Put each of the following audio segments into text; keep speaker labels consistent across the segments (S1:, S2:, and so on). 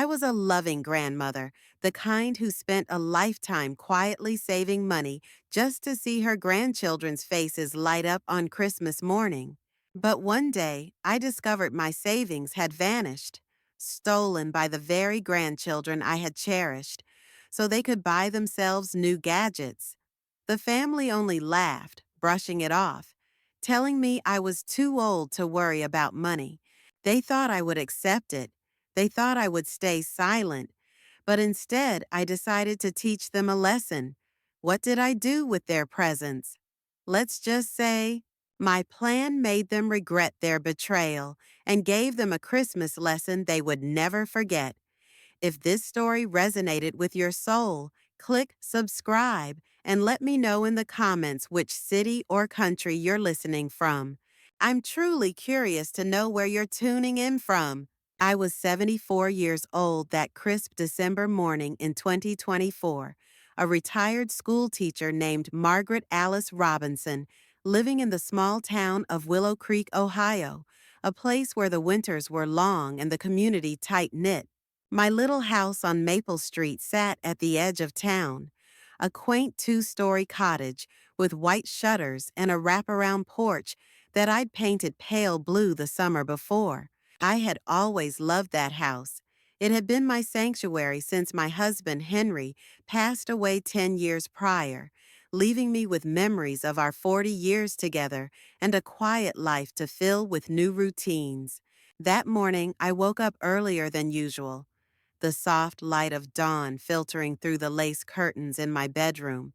S1: was a loving grandmother, the kind who spent a lifetime quietly saving money just to see her grandchildren's faces light up on Christmas morning. But one day, I discovered my savings had vanished, stolen by the very grandchildren I had cherished, so they could buy themselves new gadgets. The family only laughed, brushing it off, telling me I was too old to worry about money. They thought I would accept it. They thought I would stay silent. But instead, I decided to teach them a lesson. What did I do with their presents? Let's just say, my plan made them regret their betrayal and gave them a Christmas lesson they would never forget. If this story resonated with your soul, click subscribe and let me know in the comments which city or country you're listening from. I'm truly curious to know where you're tuning in from. I was 74 years old that crisp December morning in 2024. A retired school teacher named Margaret Alice Robinson, living in the small town of Willow Creek, Ohio, a place where the winters were long and the community tight-knit. My little house on Maple Street sat at the edge of town, a quaint two-story cottage with white shutters and a wraparound porch that I'd painted pale blue the summer before. I had always loved that house. It had been my sanctuary since my husband, Henry, passed away 10 years prior, leaving me with memories of our 40 years together and a quiet life to fill with new routines. That morning, I woke up earlier than usual, the soft light of dawn filtering through the lace curtains in my bedroom.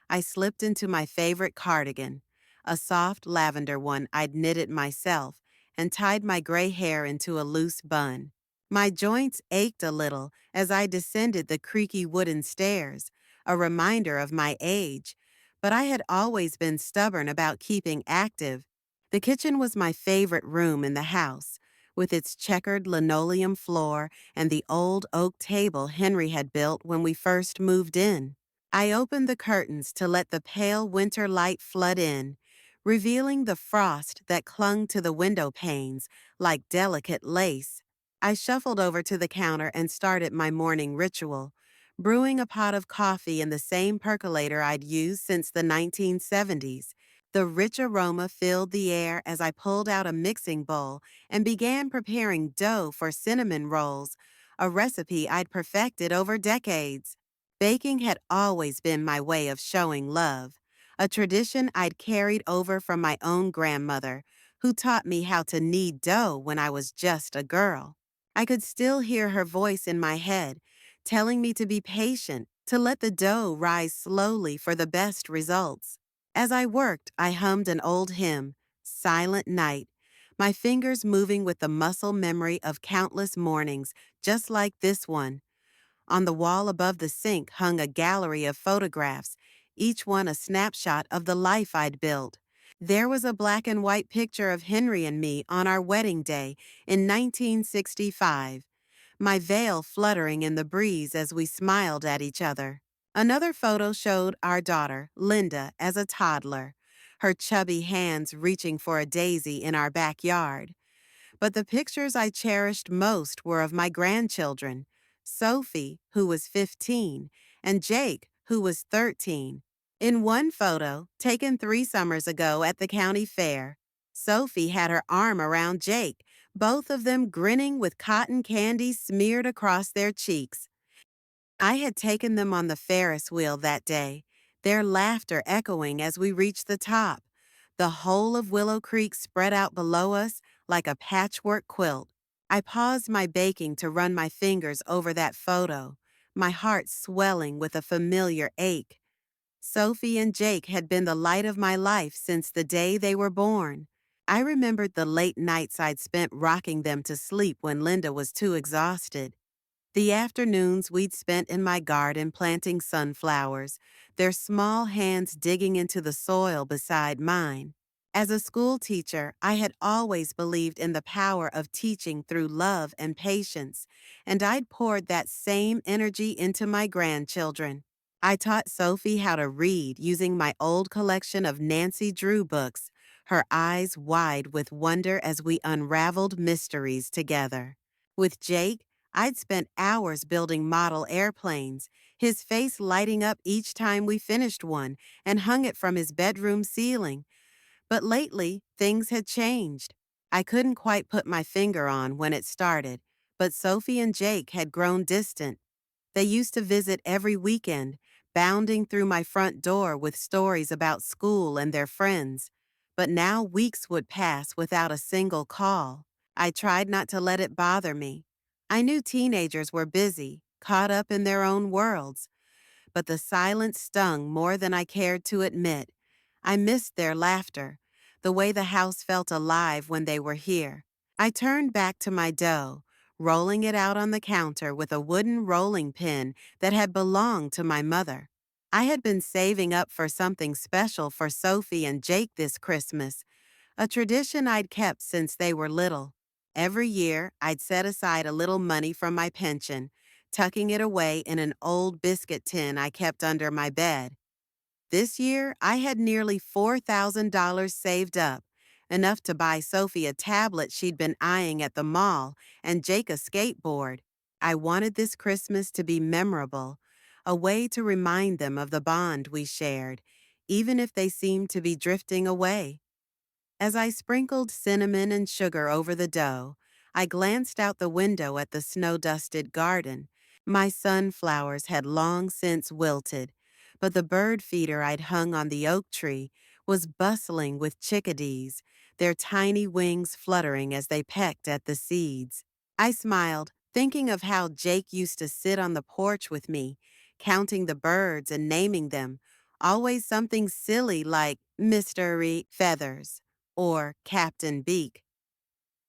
S1: I slipped into my favorite cardigan, a soft lavender one I'd knitted myself, and tied my gray hair into a loose bun. My joints ached a little as I descended the creaky wooden stairs, a reminder of my age, but I had always been stubborn about keeping active. The kitchen was my favorite room in the house, with its checkered linoleum floor and the old oak table Henry had built when we first moved in. I opened the curtains to let the pale winter light flood in, revealing the frost that clung to the window panes like delicate lace. I shuffled over to the counter and started my morning ritual, brewing a pot of coffee in the same percolator I'd used since the 1970s. The rich aroma filled the air as I pulled out a mixing bowl and began preparing dough for cinnamon rolls, a recipe I'd perfected over decades. Baking had always been my way of showing love, a tradition I'd carried over from my own grandmother, who taught me how to knead dough when I was just a girl. I could still hear her voice in my head, telling me to be patient, to let the dough rise slowly for the best results. As I worked, I hummed an old hymn, Silent Night, my fingers moving with the muscle memory of countless mornings, just like this one. On the wall above the sink hung a gallery of photographs, each one a snapshot of the life I'd built. There was a black and white picture of Henry and me on our wedding day in 1965, my veil fluttering in the breeze as we smiled at each other. Another photo showed our daughter, Linda, as a toddler, her chubby hands reaching for a daisy in our backyard. But the pictures I cherished most were of my grandchildren, Sophie, who was 15, and Jake, who was 13. In one photo, taken 3 summers ago at the county fair, Sophie had her arm around Jake, both of them grinning with cotton candy smeared across their cheeks. I had taken them on the Ferris wheel that day, their laughter echoing as we reached the top, the whole of Willow Creek spread out below us like a patchwork quilt. I paused my baking to run my fingers over that photo, my heart swelling with a familiar ache. Sophie and Jake had been the light of my life since the day they were born. I remembered the late nights I'd spent rocking them to sleep when Linda was too exhausted. The afternoons we'd spent in my garden planting sunflowers, their small hands digging into the soil beside mine. As a school teacher, I had always believed in the power of teaching through love and patience, and I'd poured that same energy into my grandchildren. I taught Sophie how to read using my old collection of Nancy Drew books, her eyes wide with wonder as we unraveled mysteries together. With Jake, I'd spent hours building model airplanes, his face lighting up each time we finished one, and hung it from his bedroom ceiling. But lately, things had changed. I couldn't quite put my finger on when it started, but Sophie and Jake had grown distant. They used to visit every weekend, bounding through my front door with stories about school and their friends. But now weeks would pass without a single call. I tried not to let it bother me. I knew teenagers were busy, caught up in their own worlds, but the silence stung more than I cared to admit. I missed their laughter, the way the house felt alive when they were here. I turned back to my dough, rolling it out on the counter with a wooden rolling pin that had belonged to my mother. I had been saving up for something special for Sophie and Jake this Christmas, a tradition I'd kept since they were little. Every year, I'd set aside a little money from my pension, tucking it away in an old biscuit tin I kept under my bed. This year, I had nearly $4,000 saved up, enough to buy Sophie a tablet she'd been eyeing at the mall and Jake a skateboard. I wanted this Christmas to be memorable, a way to remind them of the bond we shared, even if they seemed to be drifting away. As I sprinkled cinnamon and sugar over the dough, I glanced out the window at the snow-dusted garden. My sunflowers had long since wilted, but the bird feeder I'd hung on the oak tree was bustling with chickadees, their tiny wings fluttering as they pecked at the seeds. I smiled, thinking of how Jake used to sit on the porch with me, counting the birds and naming them, always something silly like Mystery Feathers or Captain Beak.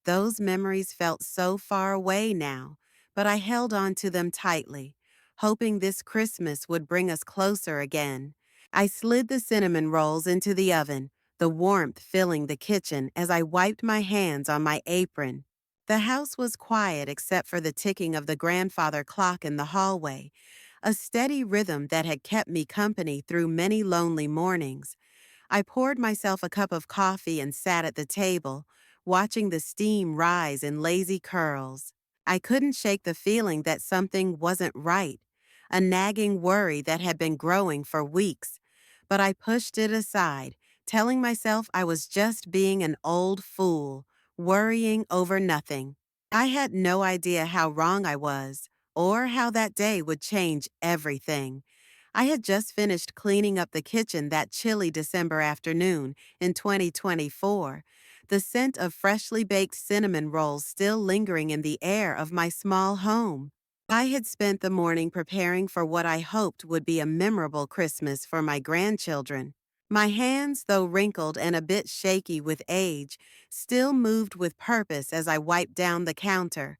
S1: Those memories felt so far away now, but I held on to them tightly, hoping this Christmas would bring us closer again. I slid the cinnamon rolls into the oven, the warmth filling the kitchen as I wiped my hands on my apron. The house was quiet except for the ticking of the grandfather clock in the hallway, a steady rhythm that had kept me company through many lonely mornings. I poured myself a cup of coffee and sat at the table, watching the steam rise in lazy curls. I couldn't shake the feeling that something wasn't right, a nagging worry that had been growing for weeks. But I pushed it aside, telling myself I was just being an old fool, worrying over nothing. I had no idea how wrong I was, or how that day would change everything. I had just finished cleaning up the kitchen that chilly December afternoon in 2024, the scent of freshly baked cinnamon rolls still lingering in the air of my small home. I had spent the morning preparing for what I hoped would be a memorable Christmas for my grandchildren. My hands, though wrinkled and a bit shaky with age, still moved with purpose as I wiped down the counter,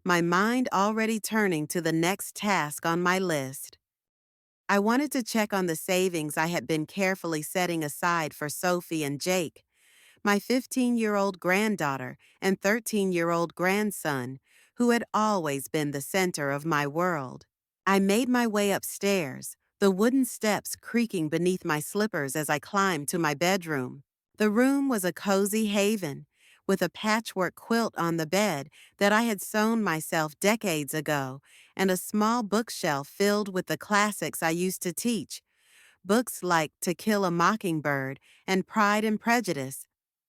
S1: my mind already turning to the next task on my list. I wanted to check on the savings I had been carefully setting aside for Sophie and Jake, my 15-year-old granddaughter and 13-year-old grandson, who had always been the center of my world. I made my way upstairs, the wooden steps creaking beneath my slippers as I climbed to my bedroom. The room was a cozy haven, with a patchwork quilt on the bed that I had sewn myself decades ago, and a small bookshelf filled with the classics I used to teach, books like To Kill a Mockingbird and Pride and Prejudice.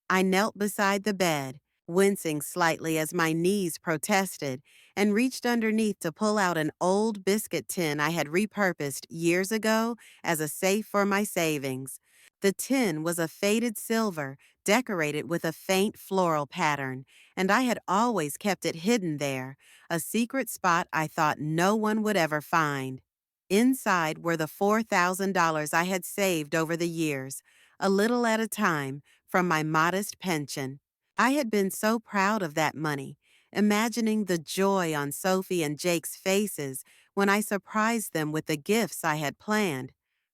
S1: I knelt beside the bed, wincing slightly as my knees protested, and reached underneath to pull out an old biscuit tin I had repurposed years ago as a safe for my savings. The tin was a faded silver, decorated with a faint floral pattern, and I had always kept it hidden there, a secret spot I thought no one would ever find. Inside were the $4,000 I had saved over the years, a little at a time, from my modest pension. I had been so proud of that money, imagining the joy on Sophie and Jake's faces when I surprised them with the gifts I had planned.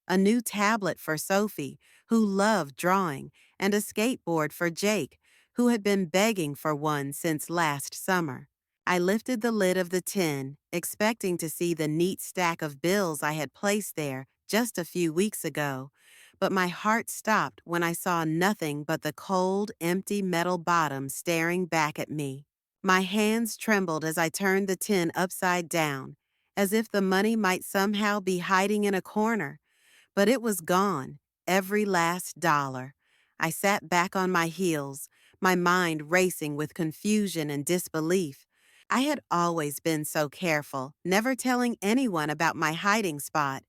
S1: A new tablet for Sophie, who loved drawing, and a skateboard for Jake, who had been begging for one since last summer. I lifted the lid of the tin, expecting to see the neat stack of bills I had placed there just a few weeks ago, but my heart stopped when I saw nothing but the cold, empty metal bottom staring back at me. My hands trembled as I turned the tin upside down, as if the money might somehow be hiding in a corner. But it was gone, every last dollar. I sat back on my heels, my mind racing with confusion and disbelief. I had always been so careful, never telling anyone about my hiding spot,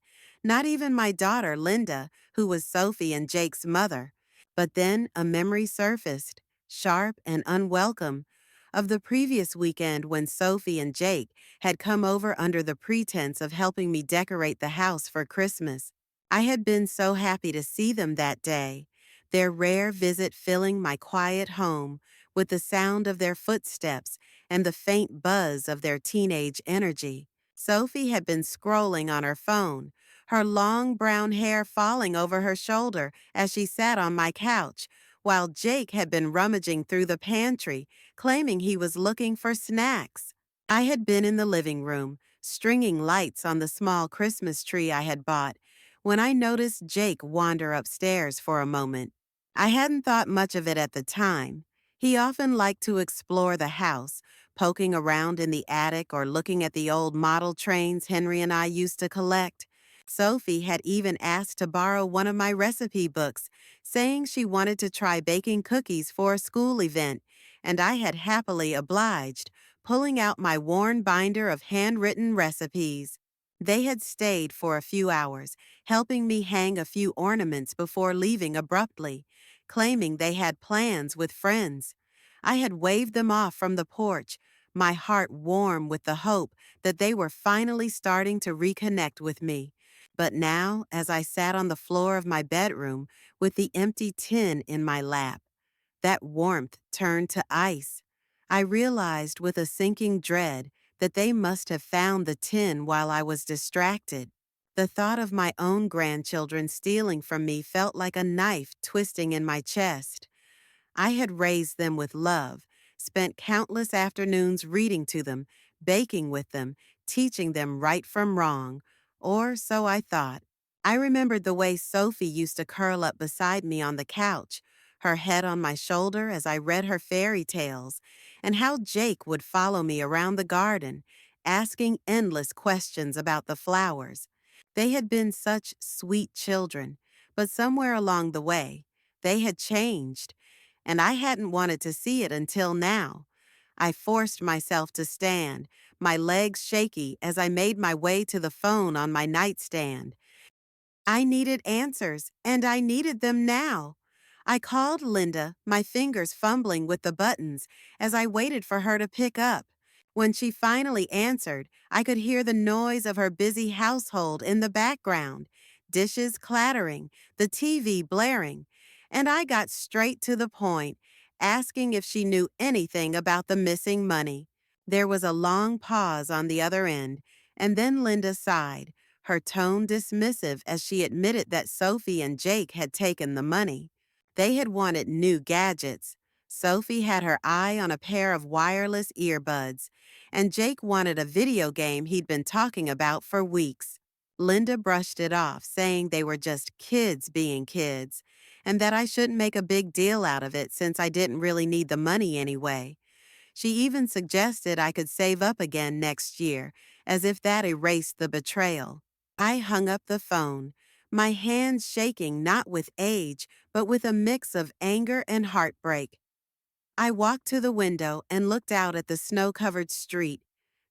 S1: not even my daughter, Linda, who was Sophie and Jake's mother. But then a memory surfaced, sharp and unwelcome, of the previous weekend when Sophie and Jake had come over under the pretense of helping me decorate the house for Christmas. I had been so happy to see them that day, their rare visit filling my quiet home with the sound of their footsteps and the faint buzz of their teenage energy. Sophie had been scrolling on her phone, her long brown hair falling over her shoulder as she sat on my couch, while Jake had been rummaging through the pantry, claiming he was looking for snacks. I had been in the living room, stringing lights on the small Christmas tree I had bought, when I noticed Jake wander upstairs for a moment. I hadn't thought much of it at the time. He often liked to explore the house, poking around in the attic or looking at the old model trains Henry and I used to collect. Sophie had even asked to borrow one of my recipe books, saying she wanted to try baking cookies for a school event, and I had happily obliged, pulling out my worn binder of handwritten recipes. They had stayed for a few hours, helping me hang a few ornaments before leaving abruptly, claiming they had plans with friends. I had waved them off from the porch, my heart warm with the hope that they were finally starting to reconnect with me. But now, as I sat on the floor of my bedroom with the empty tin in my lap, that warmth turned to ice. I realized with a sinking dread that they must have found the tin while I was distracted. The thought of my own grandchildren stealing from me felt like a knife twisting in my chest. I had raised them with love, spent countless afternoons reading to them, baking with them, teaching them right from wrong, or so I thought. I remembered the way Sophie used to curl up beside me on the couch, her head on my shoulder as I read her fairy tales, and how Jake would follow me around the garden, asking endless questions about the flowers. They had been such sweet children, but somewhere along the way, they had changed, and I hadn't wanted to see it until now. I forced myself to stand, my legs shaky as I made my way to the phone on my nightstand. I needed answers, and I needed them now. I called Linda, my fingers fumbling with the buttons as I waited for her to pick up. When she finally answered, I could hear the noise of her busy household in the background, dishes clattering, the TV blaring, and I got straight to the point, asking if she knew anything about the missing money. There was a long pause on the other end, and then Linda sighed, her tone dismissive as she admitted that Sophie and Jake had taken the money. They had wanted new gadgets. Sophie had her eye on a pair of wireless earbuds, and Jake wanted a video game he'd been talking about for weeks. Linda brushed it off, saying they were just kids being kids, and that I shouldn't make a big deal out of it since I didn't really need the money anyway. She even suggested I could save up again next year, as if that erased the betrayal. I hung up the phone, my hands shaking not with age, but with a mix of anger and heartbreak. I walked to the window and looked out at the snow-covered street,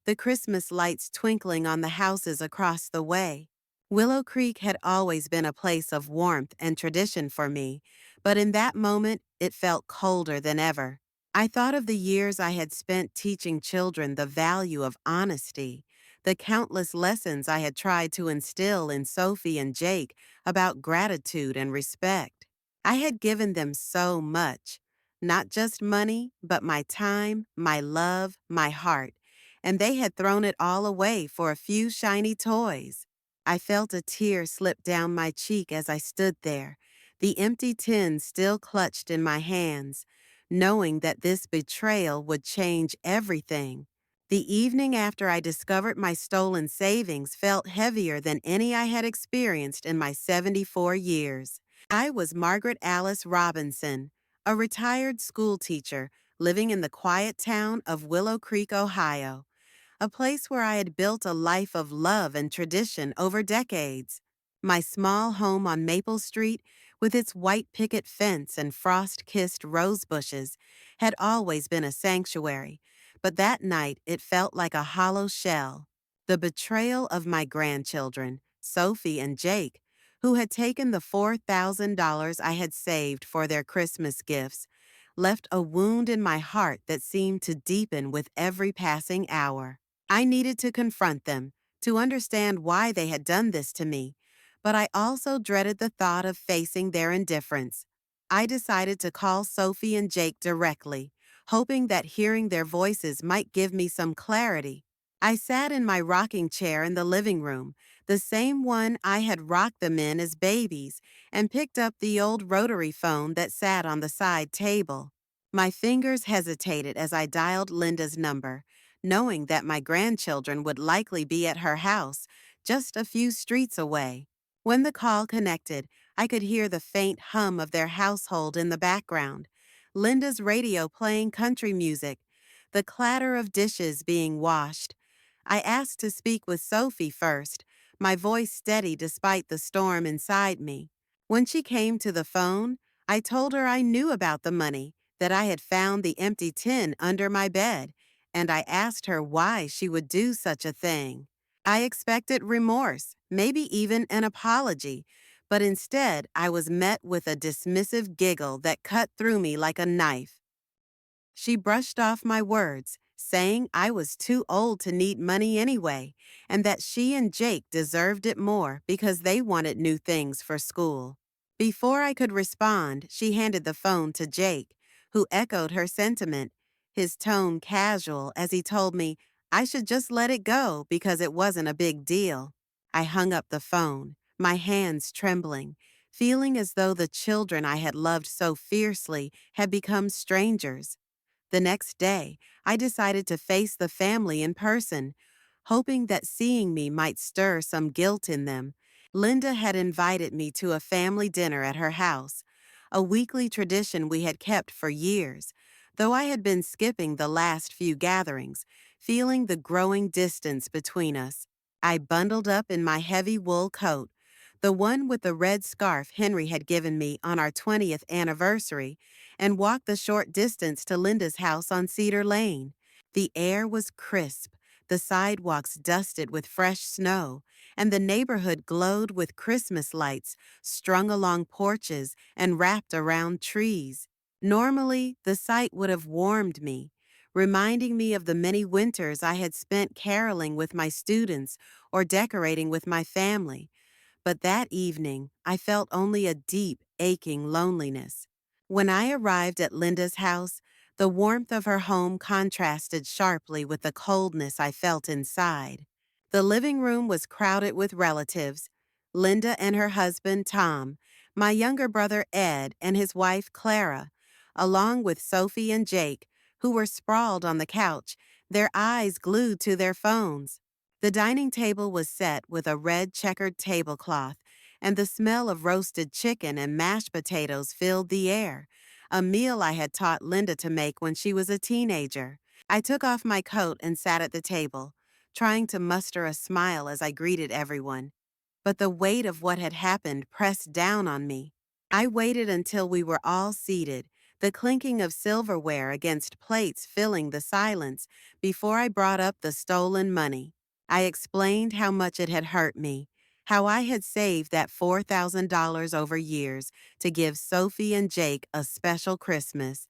S1: the Christmas lights twinkling on the houses across the way. Willow Creek had always been a place of warmth and tradition for me, but in that moment it felt colder than ever. I thought of the years I had spent teaching children the value of honesty, the countless lessons I had tried to instill in Sophie and Jake about gratitude and respect. I had given them so much, not just money, but my time, my love, my heart, and they had thrown it all away for a few shiny toys. I felt a tear slip down my cheek as I stood there, the empty tin still clutched in my hands, knowing that this betrayal would change everything. The evening after I discovered my stolen savings felt heavier than any I had experienced in my 74 years. I was Margaret Alice Robinson, a retired school teacher, living in the quiet town of Willow Creek, Ohio, a place where I had built a life of love and tradition over decades. My small home on Maple Street, with its white picket fence and frost-kissed rose bushes, had always been a sanctuary, but that night it felt like a hollow shell. The betrayal of my grandchildren, Sophie and Jake, who had taken the $4,000 I had saved for their Christmas gifts, left a wound in my heart that seemed to deepen with every passing hour. I needed to confront them, to understand why they had done this to me, but I also dreaded the thought of facing their indifference. I decided to call Sophie and Jake directly, hoping that hearing their voices might give me some clarity. I sat in my rocking chair in the living room, the same one I had rocked them in as babies, and picked up the old rotary phone that sat on the side table. My fingers hesitated as I dialed Linda's number, knowing that my grandchildren would likely be at her house, just a few streets away. When the call connected, I could hear the faint hum of their household in the background, Linda's radio playing country music, the clatter of dishes being washed. I asked to speak with Sophie first, my voice steady despite the storm inside me. When she came to the phone, I told her I knew about the money, that I had found the empty tin under my bed, and I asked her why she would do such a thing. I expected remorse, maybe even an apology, but instead I was met with a dismissive giggle that cut through me like a knife. She brushed off my words, saying I was too old to need money anyway, and that she and Jake deserved it more because they wanted new things for school. Before I could respond, she handed the phone to Jake, who echoed her sentiment, his tone casual as he told me I should just let it go because it wasn't a big deal. I hung up the phone, my hands trembling, feeling as though the children I had loved so fiercely had become strangers. The next day, I decided to face the family in person, hoping that seeing me might stir some guilt in them. Linda had invited me to a family dinner at her house, a weekly tradition we had kept for years, though I had been skipping the last few gatherings, feeling the growing distance between us. I bundled up in my heavy wool coat, the one with the red scarf Henry had given me on our 20th anniversary, and walked the short distance to Linda's house on Cedar Lane. The air was crisp, the sidewalks dusted with fresh snow, and the neighborhood glowed with Christmas lights strung along porches and wrapped around trees. Normally, the sight would have warmed me, reminding me of the many winters I had spent caroling with my students or decorating with my family. But that evening, I felt only a deep, aching loneliness. When I arrived at Linda's house, the warmth of her home contrasted sharply with the coldness I felt inside. The living room was crowded with relatives, Linda and her husband, Tom, my younger brother, Ed, and his wife, Clara, along with Sophie and Jake, who were sprawled on the couch, their eyes glued to their phones. The dining table was set with a red checkered tablecloth, and the smell of roasted chicken and mashed potatoes filled the air, a meal I had taught Linda to make when she was a teenager. I took off my coat and sat at the table, trying to muster a smile as I greeted everyone. But the weight of what had happened pressed down on me. I waited until we were all seated, the clinking of silverware against plates filling the silence, before I brought up the stolen money. I explained how much it had hurt me, how I had saved that $4,000 over years to give Sophie and Jake a special Christmas,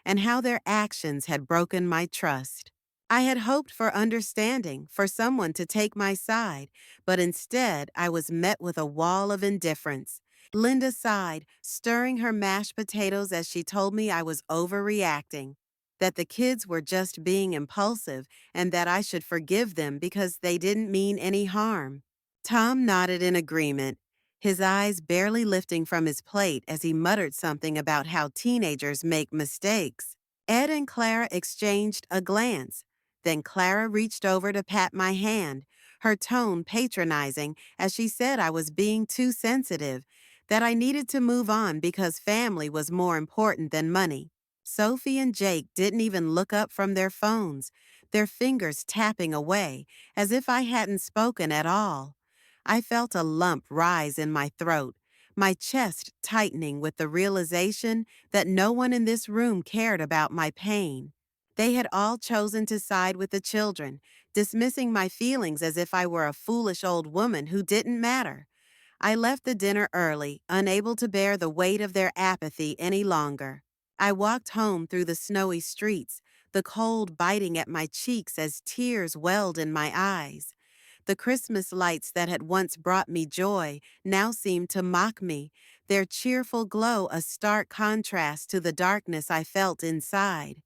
S1: and how their actions had broken my trust. I had hoped for understanding, for someone to take my side, but instead I was met with a wall of indifference. Linda sighed, stirring her mashed potatoes as she told me I was overreacting, that the kids were just being impulsive and that I should forgive them because they didn't mean any harm. Tom nodded in agreement, his eyes barely lifting from his plate as he muttered something about how teenagers make mistakes. Ed and Clara exchanged a glance. Then Clara reached over to pat my hand, her tone patronizing as she said I was being too sensitive, that I needed to move on because family was more important than money. Sophie and Jake didn't even look up from their phones, their fingers tapping away, as if I hadn't spoken at all. I felt a lump rise in my throat, my chest tightening with the realization that no one in this room cared about my pain. They had all chosen to side with the children, dismissing my feelings as if I were a foolish old woman who didn't matter. I left the dinner early, unable to bear the weight of their apathy any longer. I walked home through the snowy streets, the cold biting at my cheeks as tears welled in my eyes. The Christmas lights that had once brought me joy now seemed to mock me, their cheerful glow a stark contrast to the darkness I felt inside.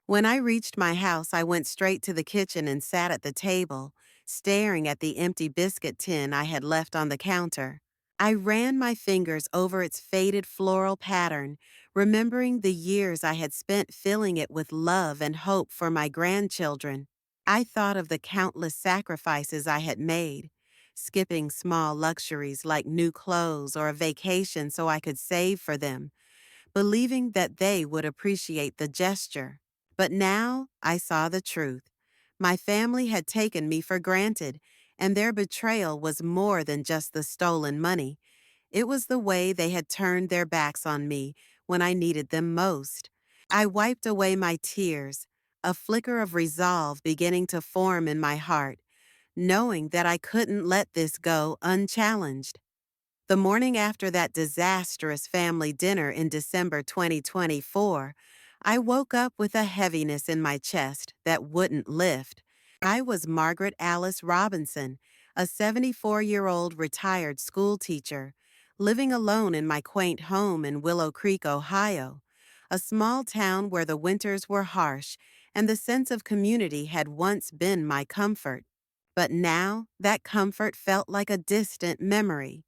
S1: When I reached my house, I went straight to the kitchen and sat at the table, staring at the empty biscuit tin I had left on the counter. I ran my fingers over its faded floral pattern, remembering the years I had spent filling it with love and hope for my grandchildren. I thought of the countless sacrifices I had made, skipping small luxuries like new clothes or a vacation so I could save for them, believing that they would appreciate the gesture. But now I saw the truth. My family had taken me for granted, and their betrayal was more than just the stolen money. It was the way they had turned their backs on me when I needed them most. I wiped away my tears, a flicker of resolve beginning to form in my heart, knowing that I couldn't let this go unchallenged. The morning after that disastrous family dinner in December 2024, I woke up with a heaviness in my chest that wouldn't lift. I was Margaret Alice Robinson, a 74-year-old retired school teacher, living alone in my quaint home in Willow Creek, Ohio, a small town where the winters were harsh and the sense of community had once been my comfort. But now that comfort felt like a distant memory.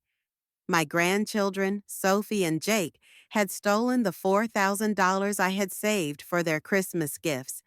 S1: My grandchildren, Sophie and Jake, had stolen the $4,000 I had saved for their Christmas gifts,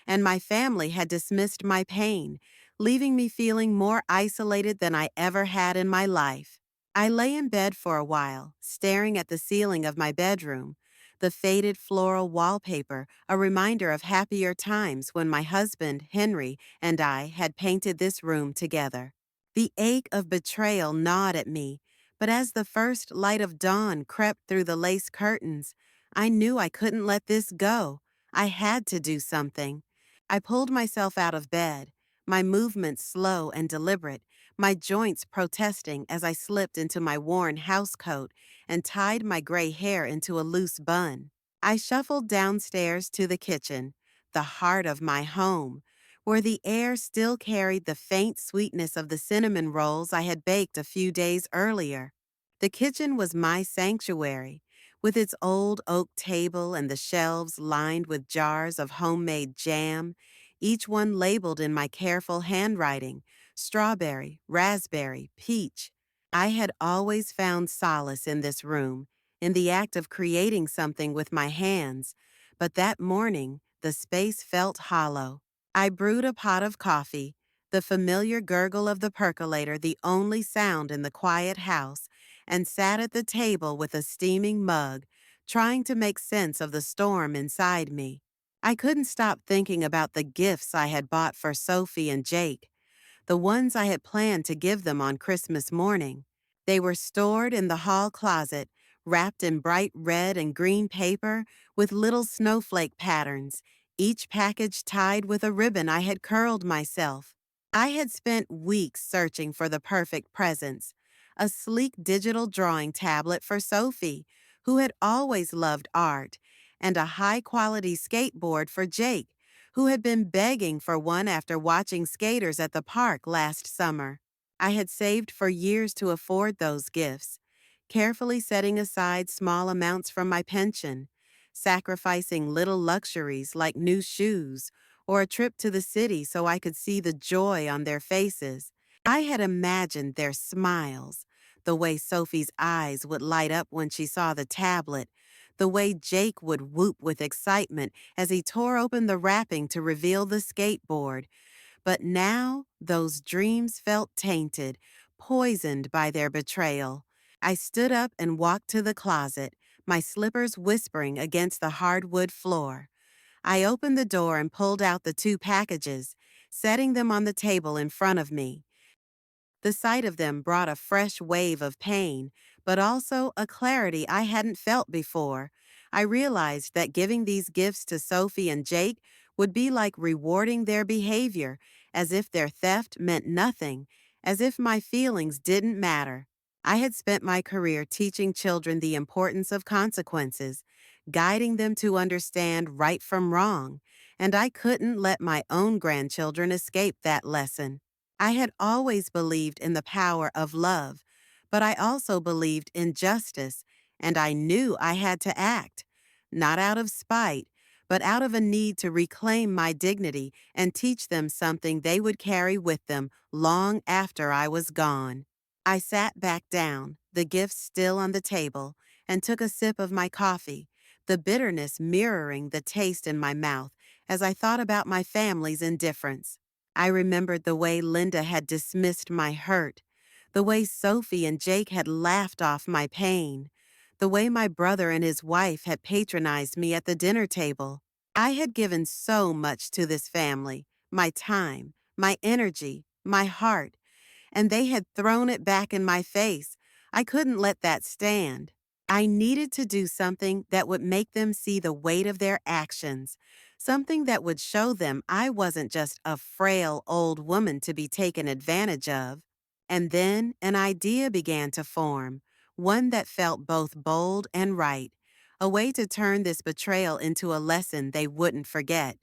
S1: and my family had dismissed my pain, leaving me feeling more isolated than I ever had in my life. I lay in bed for a while, staring at the ceiling of my bedroom, the faded floral wallpaper, a reminder of happier times when my husband, Henry, and I had painted this room together. The ache of betrayal gnawed at me, but as the first light of dawn crept through the lace curtains, I knew I couldn't let this go. I had to do something. I pulled myself out of bed, my movements slow and deliberate, my joints protesting as I slipped into my worn housecoat and tied my gray hair into a loose bun. I shuffled downstairs to the kitchen, the heart of my home, where the air still carried the faint sweetness of the cinnamon rolls I had baked a few days earlier. The kitchen was my sanctuary, with its old oak table and the shelves lined with jars of homemade jam, each one labeled in my careful handwriting: strawberry, raspberry, peach. I had always found solace in this room, in the act of creating something with my hands, but that morning the space felt hollow. I brewed a pot of coffee, the familiar gurgle of the percolator the only sound in the quiet house, and sat at the table with a steaming mug, trying to make sense of the storm inside me. I couldn't stop thinking about the gifts I had bought for Sophie and Jake, the ones I had planned to give them on Christmas morning. They were stored in the hall closet, wrapped in bright red and green paper with little snowflake patterns, each package tied with a ribbon I had curled myself. I had spent weeks searching for the perfect presents: a sleek digital drawing tablet for Sophie, who had always loved art, and a high-quality skateboard for Jake, who had been begging for one after watching skaters at the park last summer. I had saved for years to afford those gifts, carefully setting aside small amounts from my pension, sacrificing little luxuries like new shoes or a trip to the city so I could see the joy on their faces. I had imagined their smiles, the way Sophie's eyes would light up when she saw the tablet, the way Jake would whoop with excitement as he tore open the wrapping to reveal the skateboard. But now those dreams felt tainted, poisoned by their betrayal. I stood up and walked to the closet, my slippers whispering against the hardwood floor. I opened the door and pulled out the two packages, setting them on the table in front of me. The sight of them brought a fresh wave of pain, but also a clarity I hadn't felt before. I realized that giving these gifts to Sophie and Jake would be like rewarding their behavior, as if their theft meant nothing, as if my feelings didn't matter. I had spent my career teaching children the importance of consequences, guiding them to understand right from wrong, and I couldn't let my own grandchildren escape that lesson. I had always believed in the power of love, but I also believed in justice, and I knew I had to act, not out of spite, but out of a need to reclaim my dignity and teach them something they would carry with them long after I was gone. I sat back down, the gifts still on the table, and took a sip of my coffee, the bitterness mirroring the taste in my mouth as I thought about my family's indifference. I remembered the way Linda had dismissed my hurt, the way Sophie and Jake had laughed off my pain, the way my brother and his wife had patronized me at the dinner table. I had given so much to this family, my time, my energy, my heart, and they had thrown it back in my face. I couldn't let that stand. I needed to do something that would make them see the weight of their actions, something that would show them I wasn't just a frail old woman to be taken advantage of. And then an idea began to form, one that felt both bold and right, a way to turn this betrayal into a lesson they wouldn't forget.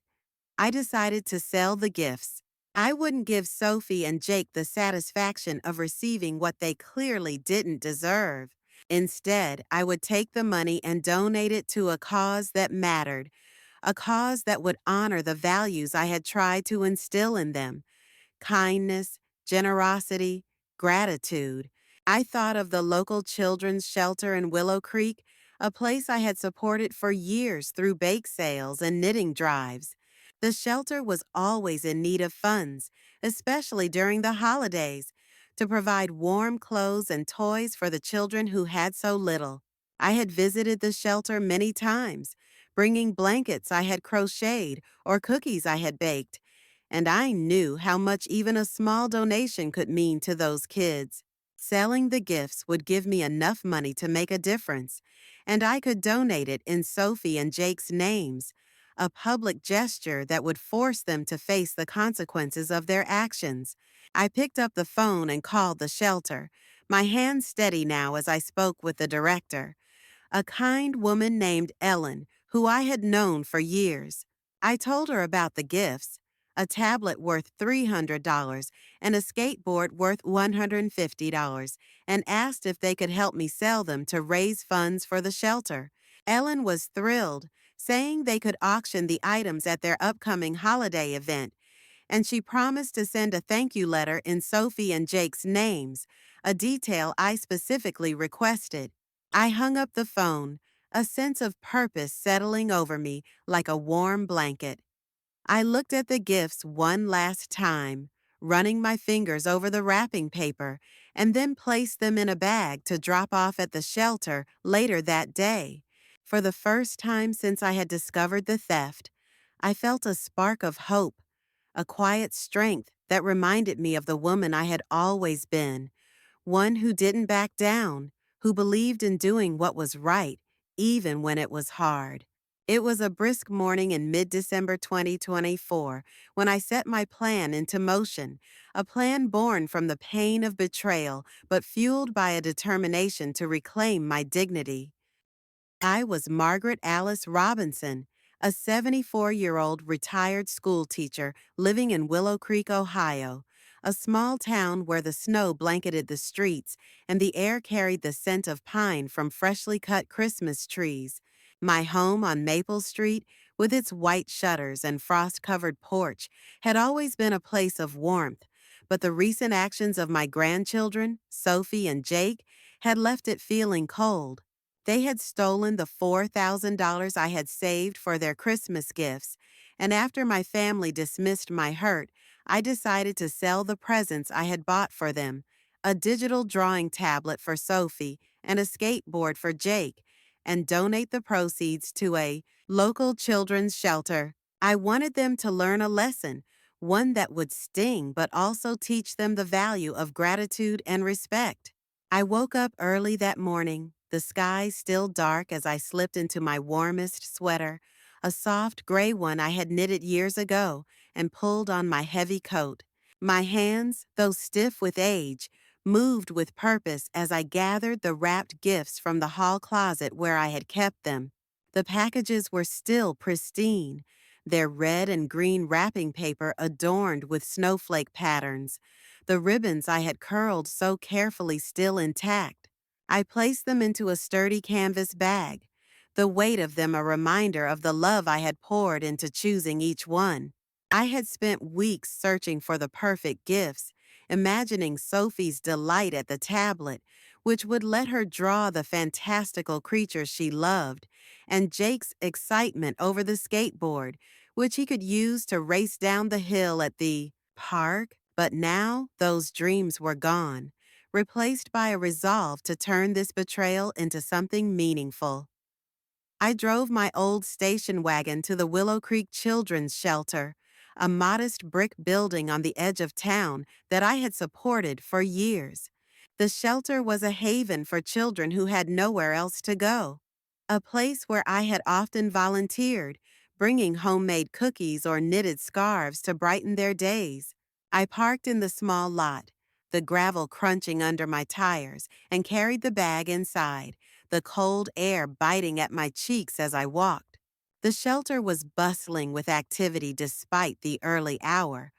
S1: I decided to sell the gifts. I wouldn't give Sophie and Jake the satisfaction of receiving what they clearly didn't deserve. Instead, I would take the money and donate it to a cause that mattered, a cause that would honor the values I had tried to instill in them: kindness, generosity, gratitude. I thought of the local children's shelter in Willow Creek, a place I had supported for years through bake sales and knitting drives. The shelter was always in need of funds, especially during the holidays, to provide warm clothes and toys for the children who had so little. I had visited the shelter many times, bringing blankets I had crocheted or cookies I had baked, and I knew how much even a small donation could mean to those kids. Selling the gifts would give me enough money to make a difference, and I could donate it in Sophie and Jake's names, a public gesture that would force them to face the consequences of their actions. I picked up the phone and called the shelter, my hand steady now as I spoke with the director, a kind woman named Ellen, who I had known for years. I told her about the gifts, a tablet worth $300 and a skateboard worth $150, and asked if they could help me sell them to raise funds for the shelter. Ellen was thrilled, saying they could auction the items at their upcoming holiday event, and she promised to send a thank you letter in Sophie and Jake's names, a detail I specifically requested. I hung up the phone, a sense of purpose settling over me like a warm blanket. I looked at the gifts one last time, running my fingers over the wrapping paper, and then placed them in a bag to drop off at the shelter later that day. For the first time since I had discovered the theft, I felt a spark of hope, a quiet strength that reminded me of the woman I had always been, one who didn't back down, who believed in doing what was right, even when it was hard. It was a brisk morning in mid-December 2024 when I set my plan into motion, a plan born from the pain of betrayal but fueled by a determination to reclaim my dignity. I was Margaret Alice Robinson, a 74-year-old retired school teacher living in Willow Creek, Ohio, a small town where the snow blanketed the streets and the air carried the scent of pine from freshly cut Christmas trees. My home on Maple Street, with its white shutters and frost-covered porch, had always been a place of warmth, but the recent actions of my grandchildren, Sophie and Jake, had left it feeling cold. They had stolen the $4,000 I had saved for their Christmas gifts, and after my family dismissed my hurt, I decided to sell the presents I had bought for them, a digital drawing tablet for Sophie and a skateboard for Jake, and donate the proceeds to a local children's shelter. I wanted them to learn a lesson, one that would sting but also teach them the value of gratitude and respect. I woke up early that morning, the sky still dark as I slipped into my warmest sweater, a soft gray one I had knitted years ago, and pulled on my heavy coat. My hands, though stiff with age, moved with purpose as I gathered the wrapped gifts from the hall closet where I had kept them. The packages were still pristine, their red and green wrapping paper adorned with snowflake patterns, the ribbons I had curled so carefully still intact. I placed them into a sturdy canvas bag, the weight of them a reminder of the love I had poured into choosing each one. I had spent weeks searching for the perfect gifts, imagining Sophie's delight at the tablet, which would let her draw the fantastical creatures she loved, and Jake's excitement over the skateboard, which he could use to race down the hill at the park. But now those dreams were gone, replaced by a resolve to turn this betrayal into something meaningful. I drove my old station wagon to the Willow Creek Children's Shelter, a modest brick building on the edge of town that I had supported for years. The shelter was a haven for children who had nowhere else to go, a place where I had often volunteered, bringing homemade cookies or knitted scarves to brighten their days. I parked in the small lot, the gravel crunching under my tires, and carried the bag inside, the cold air biting at my cheeks as I walked. The shelter was bustling with activity despite the early hour.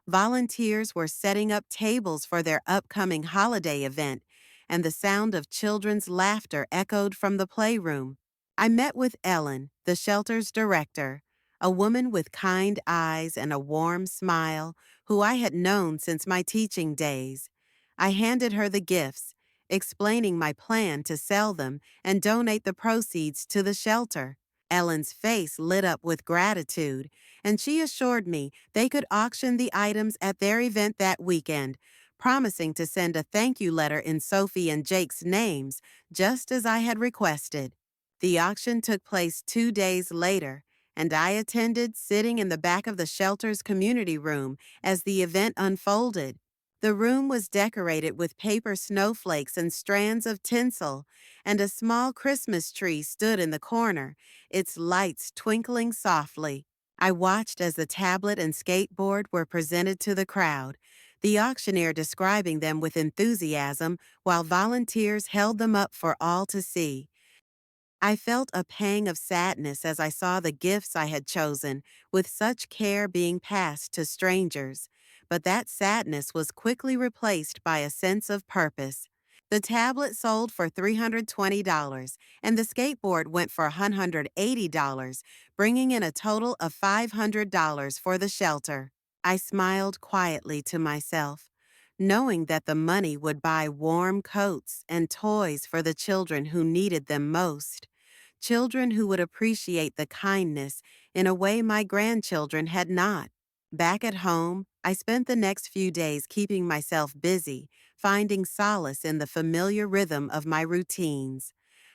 S1: Volunteers were setting up tables for their upcoming holiday event, and the sound of children's laughter echoed from the playroom. I met with Ellen, the shelter's director, a woman with kind eyes and a warm smile who I had known since my teaching days. I handed her the gifts, explaining my plan to sell them and donate the proceeds to the shelter. Ellen's face lit up with gratitude, and she assured me they could auction the items at their event that weekend, promising to send a thank you letter in Sophie and Jake's names, just as I had requested. The auction took place 2 days later, and I attended, sitting in the back of the shelter's community room as the event unfolded. The room was decorated with paper snowflakes and strands of tinsel, and a small Christmas tree stood in the corner, its lights twinkling softly. I watched as the tablet and skateboard were presented to the crowd, the auctioneer describing them with enthusiasm while volunteers held them up for all to see. I felt a pang of sadness as I saw the gifts I had chosen with such care being passed to strangers, but that sadness was quickly replaced by a sense of purpose. The tablet sold for $320, and the skateboard went for $180, bringing in a total of $500 for the shelter. I smiled quietly to myself, knowing that the money would buy warm coats and toys for the children who needed them most. Children who would appreciate the kindness in a way my grandchildren had not. Back at home, I spent the next few days keeping myself busy, finding solace in the familiar rhythm of my routines.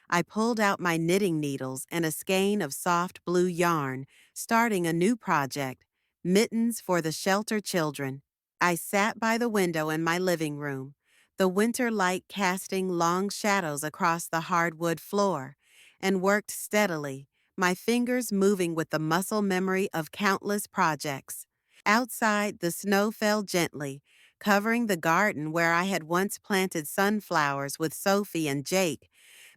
S1: I pulled out my knitting needles and a skein of soft blue yarn, starting a new project, mittens for the shelter children. I sat by the window in my living room, the winter light casting long shadows across the hardwood floor, and worked steadily, my fingers moving with the muscle memory of countless projects. Outside, the snow fell gently, covering the garden where I had once planted sunflowers with Sophie and Jake,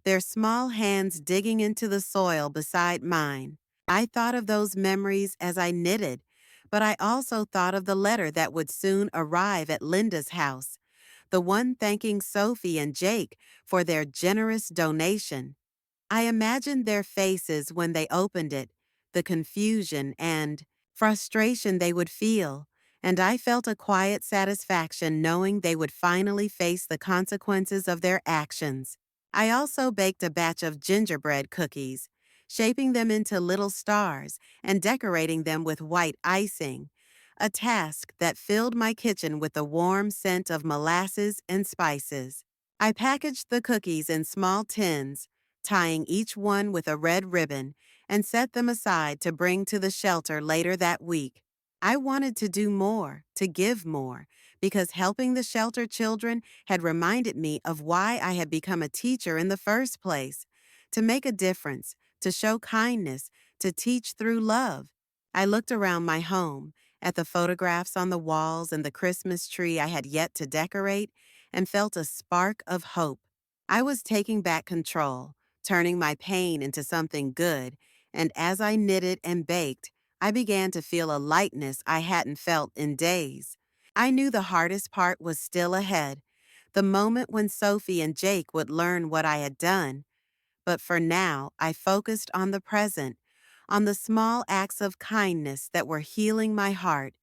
S1: their small hands digging into the soil beside mine. I thought of those memories as I knitted, but I also thought of the letter that would soon arrive at Linda's house, the one thanking Sophie and Jake for their generous donation. I imagined their faces when they opened it, the confusion and frustration they would feel, and I felt a quiet satisfaction knowing they would finally face the consequences of their actions. I also baked a batch of gingerbread cookies, shaping them into little stars and decorating them with white icing, a task that filled my kitchen with the warm scent of molasses and spices. I packaged the cookies in small tins, tying each one with a red ribbon, and set them aside to bring to the shelter later that week. I wanted to do more, to give more, because helping the shelter children had reminded me of why I had become a teacher in the first place: to make a difference, to show kindness, to teach through love. I looked around my home, at the photographs on the walls and the Christmas tree I had yet to decorate, and felt a spark of hope. I was taking back control, turning my pain into something good, and as I knitted and baked, I began to feel a lightness I hadn't felt in days. I knew the hardest part was still ahead, the moment when Sophie and Jake would learn what I had done. But for now, I focused on the present, on the small acts of kindness that were healing my heart,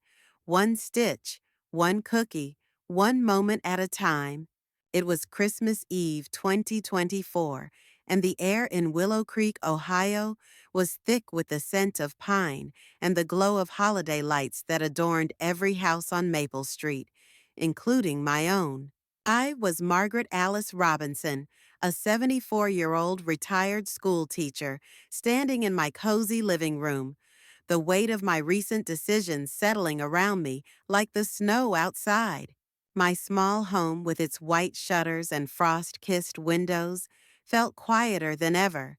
S1: one stitch, one cookie, one moment at a time. It was Christmas Eve 2024, and the air in Willow Creek, Ohio, was thick with the scent of pine and the glow of holiday lights that adorned every house on Maple Street, including my own. I was Margaret Alice Robinson, a 74-year-old retired school teacher, standing in my cozy living room, the weight of my recent decisions settling around me like the snow outside. My small home, with its white shutters and frost-kissed windows, felt quieter than ever,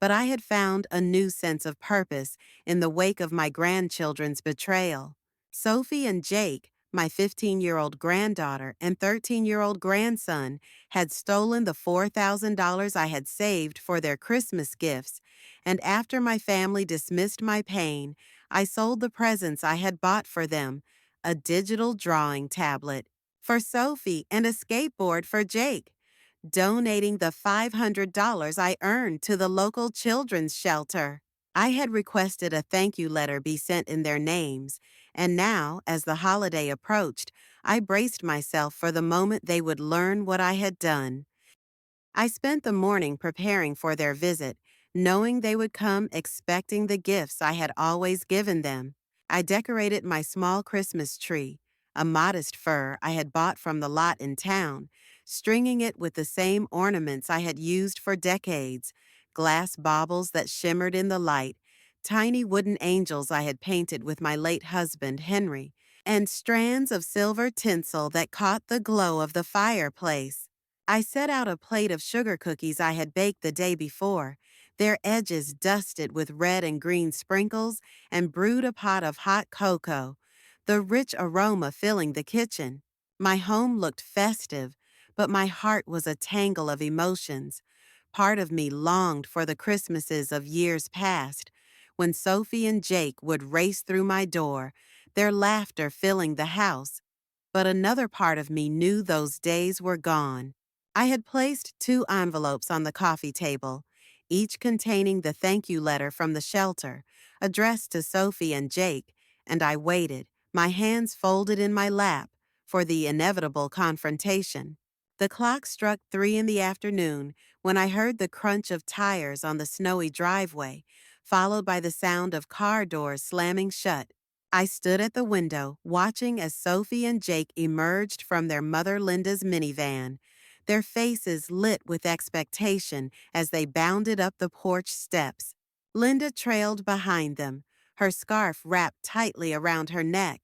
S1: but I had found a new sense of purpose in the wake of my grandchildren's betrayal. Sophie and Jake, my 15-year-old granddaughter and 13-year-old grandson, had stolen the $4,000 I had saved for their Christmas gifts, and after my family dismissed my pain, I sold the presents I had bought for them: a digital drawing tablet for Sophie and a skateboard for Jake, donating the $500 I earned to the local children's shelter. I had requested a thank you letter be sent in their names, and now, as the holiday approached, I braced myself for the moment they would learn what I had done. I spent the morning preparing for their visit, knowing they would come expecting the gifts I had always given them. I decorated my small Christmas tree, a modest fir I had bought from the lot in town, stringing it with the same ornaments I had used for decades: glass baubles that shimmered in the light, tiny wooden angels I had painted with my late husband, Henry, and strands of silver tinsel that caught the glow of the fireplace. I set out a plate of sugar cookies I had baked the day before, their edges dusted with red and green sprinkles, and brewed a pot of hot cocoa, the rich aroma filling the kitchen. My home looked festive, but my heart was a tangle of emotions. Part of me longed for the Christmases of years past, when Sophie and Jake would race through my door, their laughter filling the house. But another part of me knew those days were gone. I had placed 2 envelopes on the coffee table, each containing the thank you letter from the shelter, addressed to Sophie and Jake, and I waited, my hands folded in my lap, for the inevitable confrontation. The clock struck 3 in the afternoon when I heard the crunch of tires on the snowy driveway, followed by the sound of car doors slamming shut. I stood at the window, watching as Sophie and Jake emerged from their mother Linda's minivan, their faces lit with expectation as they bounded up the porch steps. Linda trailed behind them, her scarf wrapped tightly around her neck,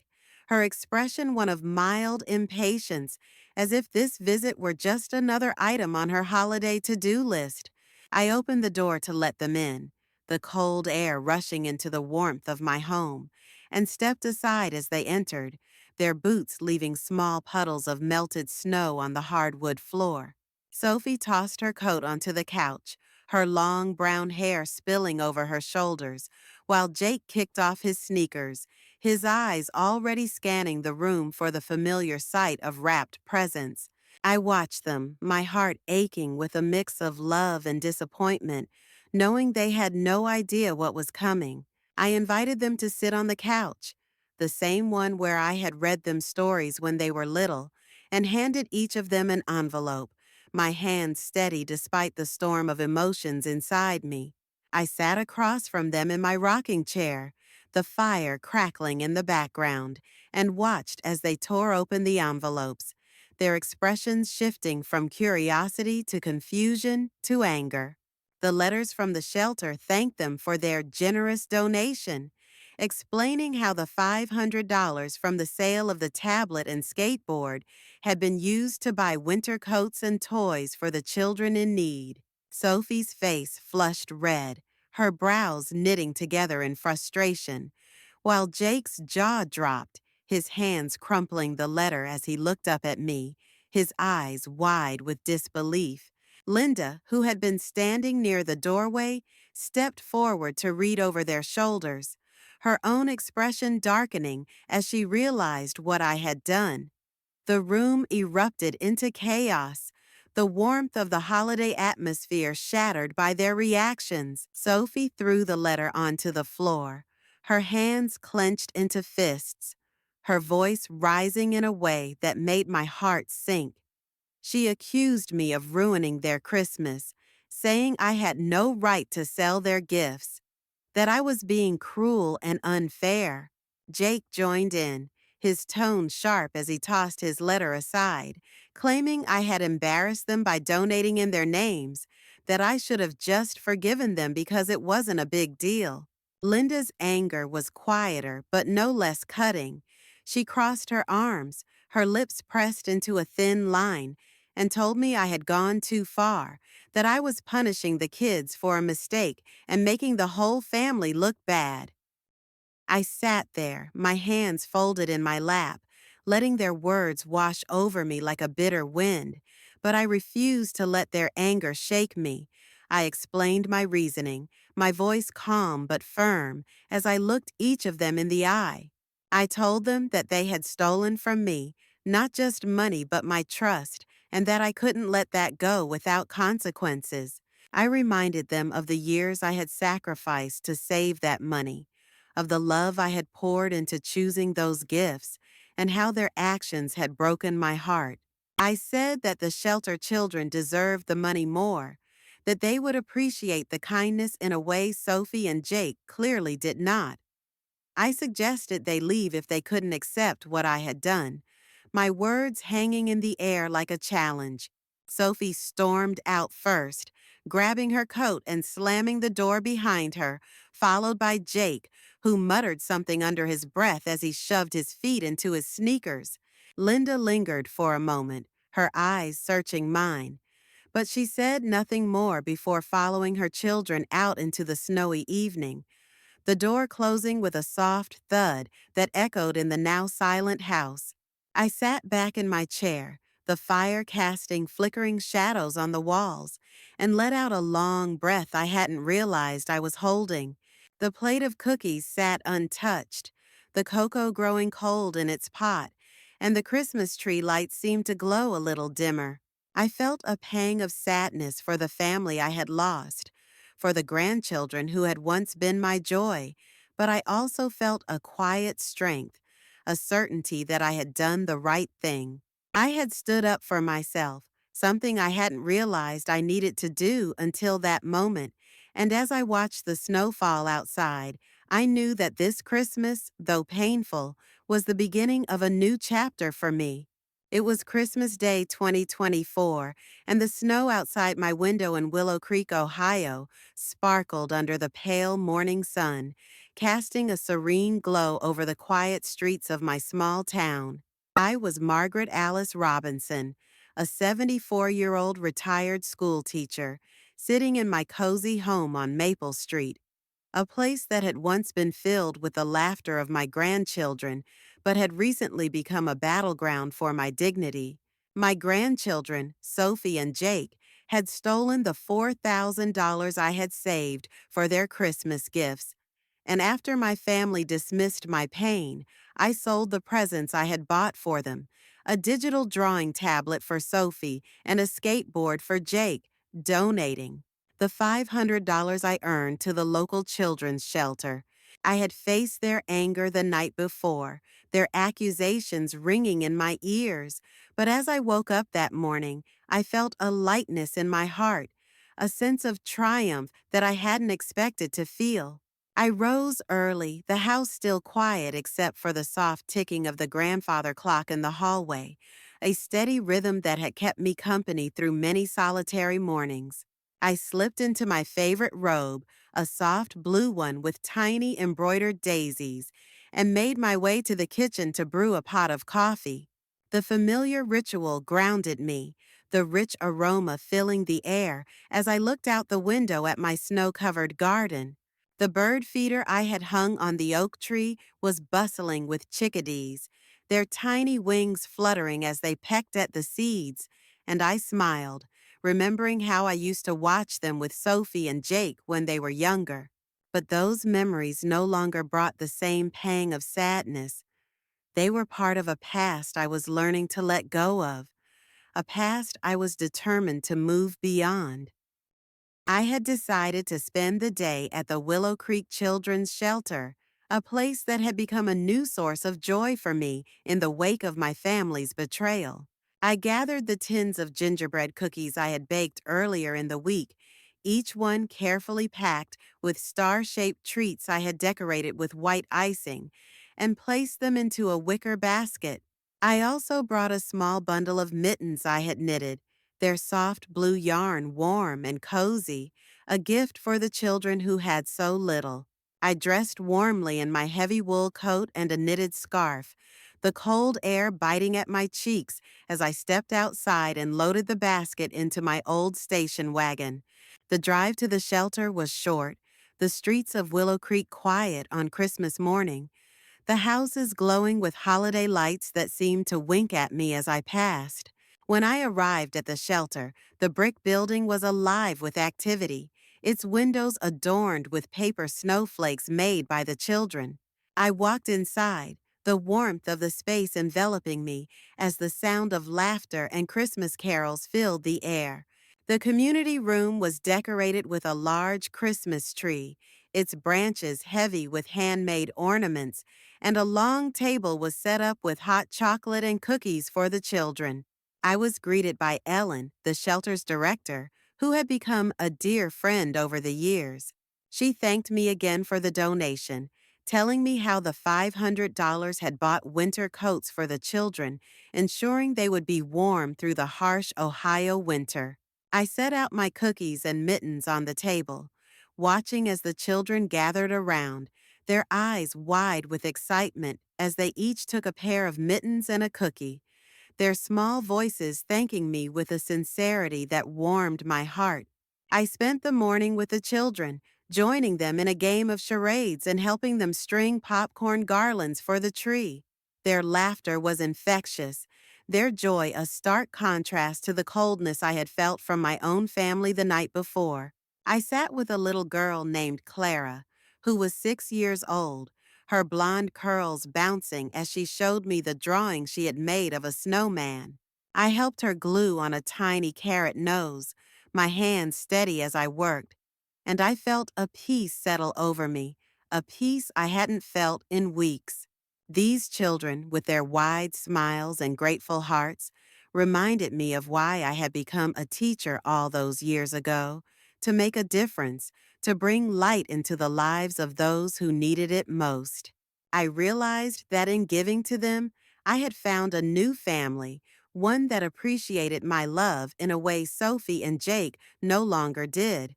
S1: her expression one of mild impatience, as if this visit were just another item on her holiday to-do list. I opened the door to let them in, the cold air rushing into the warmth of my home, and stepped aside as they entered, their boots leaving small puddles of melted snow on the hardwood floor. Sophie tossed her coat onto the couch, her long brown hair spilling over her shoulders, while Jake kicked off his sneakers, his eyes already scanning the room for the familiar sight of wrapped presents. I watched them, my heart aching with a mix of love and disappointment, knowing they had no idea what was coming. I invited them to sit on the couch, the same one where I had read them stories when they were little, and handed each of them an envelope, my hand steady despite the storm of emotions inside me. I sat across from them in my rocking chair, the fire crackling in the background, and watched as they tore open the envelopes, their expressions shifting from curiosity to confusion to anger. The letters from the shelter thanked them for their generous donation, explaining how the $500 from the sale of the tablet and skateboard had been used to buy winter coats and toys for the children in need. Sophie's face flushed red, her brows knitting together in frustration, while Jake's jaw dropped, his hands crumpling the letter as he looked up at me, his eyes wide with disbelief. Linda, who had been standing near the doorway, stepped forward to read over their shoulders, her own expression darkening as she realized what I had done. The room erupted into chaos, the warmth of the holiday atmosphere shattered by their reactions. Sophie threw the letter onto the floor, her hands clenched into fists, her voice rising in a way that made my heart sink. She accused me of ruining their Christmas, saying I had no right to sell their gifts, that I was being cruel and unfair. Jake joined in, his tone sharp as he tossed his letter aside, claiming I had embarrassed them by donating in their names, that I should have just forgiven them because it wasn't a big deal. Linda's anger was quieter but no less cutting. She crossed her arms, her lips pressed into a thin line, and told me I had gone too far, that I was punishing the kids for a mistake and making the whole family look bad. I sat there, my hands folded in my lap, letting their words wash over me like a bitter wind, but I refused to let their anger shake me. I explained my reasoning, my voice calm but firm, as I looked each of them in the eye. I told them that they had stolen from me, not just money but my trust, and that I couldn't let that go without consequences. I reminded them of the years I had sacrificed to save that money, of the love I had poured into choosing those gifts, and how their actions had broken my heart. I said that the shelter children deserved the money more, that they would appreciate the kindness in a way Sophie and Jake clearly did not. I suggested they leave if they couldn't accept what I had done, my words hanging in the air like a challenge. Sophie stormed out first, grabbing her coat and slamming the door behind her, followed by Jake, who muttered something under his breath as he shoved his feet into his sneakers. Linda lingered for a moment, her eyes searching mine, but she said nothing more before following her children out into the snowy evening, the door closing with a soft thud that echoed in the now silent house. I sat back in my chair, the fire casting flickering shadows on the walls, and let out a long breath I hadn't realized I was holding. The plate of cookies sat untouched, the cocoa growing cold in its pot, and the Christmas tree lights seemed to glow a little dimmer. I felt a pang of sadness for the family I had lost, for the grandchildren who had once been my joy, but I also felt a quiet strength, a certainty that I had done the right thing. I had stood up for myself, something I hadn't realized I needed to do until that moment, and as I watched the snow fall outside, I knew that this Christmas, though painful, was the beginning of a new chapter for me. It was Christmas Day 2024, and the snow outside my window in Willow Creek, Ohio, sparkled under the pale morning sun, casting a serene glow over the quiet streets of my small town. I was Margaret Alice Robinson, a 74-year-old retired school teacher, sitting in my cozy home on Maple Street, a place that had once been filled with the laughter of my grandchildren, but had recently become a battleground for my dignity. My grandchildren, Sophie and Jake, had stolen the $4,000 I had saved for their Christmas gifts, and after my family dismissed my pain, I sold the presents I had bought for them, a digital drawing tablet for Sophie and a skateboard for Jake, donating the $500 I earned to the local children's shelter. I had faced their anger the night before, their accusations ringing in my ears, but as I woke up that morning, I felt a lightness in my heart, a sense of triumph that I hadn't expected to feel. I rose early, the house still quiet except for the soft ticking of the grandfather clock in the hallway, a steady rhythm that had kept me company through many solitary mornings. I slipped into my favorite robe, a soft blue one with tiny embroidered daisies, and made my way to the kitchen to brew a pot of coffee. The familiar ritual grounded me, the rich aroma filling the air as I looked out the window at my snow-covered garden. The bird feeder I had hung on the oak tree was bustling with chickadees, their tiny wings fluttering as they pecked at the seeds, and I smiled, remembering how I used to watch them with Sophie and Jake when they were younger. But those memories no longer brought the same pang of sadness. They were part of a past I was learning to let go of, a past I was determined to move beyond. I had decided to spend the day at the Willow Creek Children's Shelter, a place that had become a new source of joy for me in the wake of my family's betrayal. I gathered the tins of gingerbread cookies I had baked earlier in the week, each one carefully packed with star-shaped treats I had decorated with white icing, and placed them into a wicker basket. I also brought a small bundle of mittens I had knitted, their soft blue yarn warm and cozy, a gift for the children who had so little. I dressed warmly in my heavy wool coat and a knitted scarf, the cold air biting at my cheeks as I stepped outside and loaded the basket into my old station wagon. The drive to the shelter was short, the streets of Willow Creek quiet on Christmas morning, the houses glowing with holiday lights that seemed to wink at me as I passed. When I arrived at the shelter, the brick building was alive with activity, its windows adorned with paper snowflakes made by the children. I walked inside, the warmth of the space enveloping me as the sound of laughter and Christmas carols filled the air. The community room was decorated with a large Christmas tree, its branches heavy with handmade ornaments, and a long table was set up with hot chocolate and cookies for the children. I was greeted by Ellen, the shelter's director, who had become a dear friend over the years. She thanked me again for the donation, telling me how the $500 had bought winter coats for the children, ensuring they would be warm through the harsh Ohio winter. I set out my cookies and mittens on the table, watching as the children gathered around, their eyes wide with excitement as they each took a pair of mittens and a cookie, their small voices thanking me with a sincerity that warmed my heart. I spent the morning with the children, joining them in a game of charades and helping them string popcorn garlands for the tree. Their laughter was infectious, their joy a stark contrast to the coldness I had felt from my own family the night before. I sat with a little girl named Clara, who was 6 years old, her blonde curls bouncing as she showed me the drawing she had made of a snowman. I helped her glue on a tiny carrot nose, my hands steady as I worked, and I felt a peace settle over me, a peace I hadn't felt in weeks. These children, with their wide smiles and grateful hearts, reminded me of why I had become a teacher all those years ago, to make a difference, to bring light into the lives of those who needed it most. I realized that in giving to them, I had found a new family, one that appreciated my love in a way Sophie and Jake no longer did.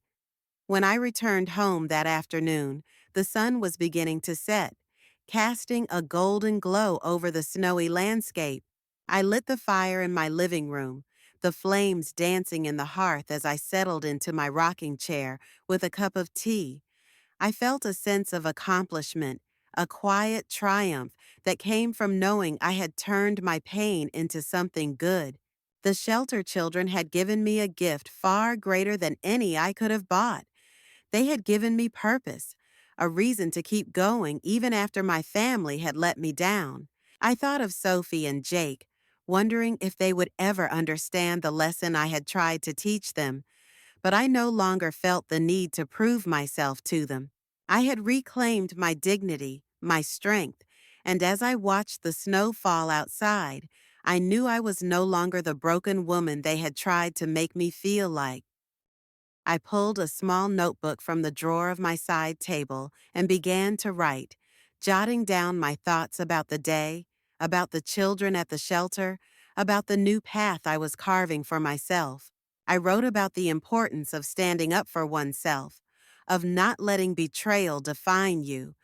S1: When I returned home that afternoon, the sun was beginning to set, casting a golden glow over the snowy landscape. I lit the fire in my living room, the flames dancing in the hearth as I settled into my rocking chair with a cup of tea. I felt a sense of accomplishment, a quiet triumph that came from knowing I had turned my pain into something good. The shelter children had given me a gift far greater than any I could have bought. They had given me purpose, a reason to keep going even after my family had let me down. I thought of Sophie and Jake, wondering if they would ever understand the lesson I had tried to teach them, but I no longer felt the need to prove myself to them. I had reclaimed my dignity, my strength, and as I watched the snow fall outside, I knew I was no longer the broken woman they had tried to make me feel like. I pulled a small notebook from the drawer of my side table and began to write, jotting down my thoughts about the day, about the children at the shelter, about the new path I was carving for myself. I wrote about the importance of standing up for oneself, of not letting betrayal define you,